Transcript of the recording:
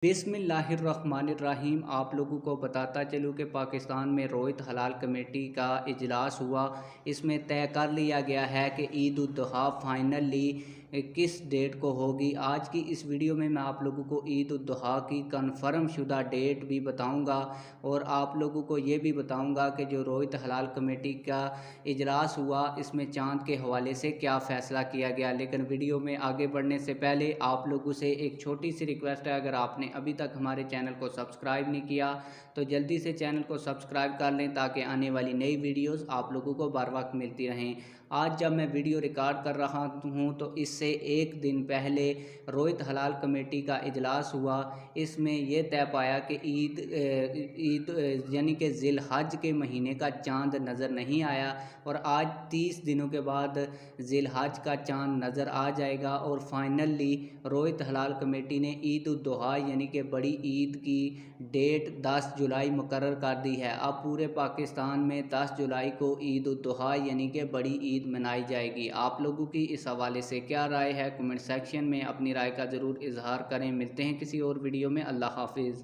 बिस्मिल्लाहिर्रहमानिर्रहीम। आप लोगों को बताता चलूँ कि पाकिस्तान में रोयत हलाल कमेटी का इजलास हुआ। इसमें तय कर लिया गया है कि ईद उल जुहा फाइनली किस डेट को होगी। आज की इस वीडियो में मैं आप लोगों को ईद उल जुहा की कन्फर्म शुदा डेट भी बताऊंगा और आप लोगों को ये भी बताऊंगा कि जो रोयत हलाल कमेटी का इजलास हुआ इसमें चाँद के हवाले से क्या फ़ैसला किया गया। लेकिन वीडियो में आगे बढ़ने से पहले आप लोगों से एक छोटी सी रिक्वेस्ट है, अगर आपने अभी तक हमारे चैनल को सब्सक्राइब नहीं किया तो जल्दी से चैनल को सब्सक्राइब कर लें ताकि आने वाली नई वीडियोस आप लोगों को बर वक्त मिलती रहें। आज जब मैं वीडियो रिकॉर्ड कर रहा हूं तो इससे एक दिन पहले रोयत हलाल कमेटी का इजलास हुआ। इसमें यह तय पाया कि ईद यानी कि ज़िल हज के महीने का चाँद नज़र नहीं आया और आज 30 दिनों के बाद ज़िल हज का चाँद नज़र आ जाएगा और फाइनली रोयत हलाल कमेटी ने ईद उल जुहा यानी कि बड़ी ईद की डेट 10 जुलाई मुकर्रर कर दी है। अब पूरे पाकिस्तान में 10 जुलाई को ईद उल जुहा यानी कि बड़ी ईद मनाई जाएगी। आप लोगों की इस हवाले से क्या राय है, कमेंट सेक्शन में अपनी राय का ज़रूर इजहार करें। मिलते हैं किसी और वीडियो में। अल्लाह हाफिज़।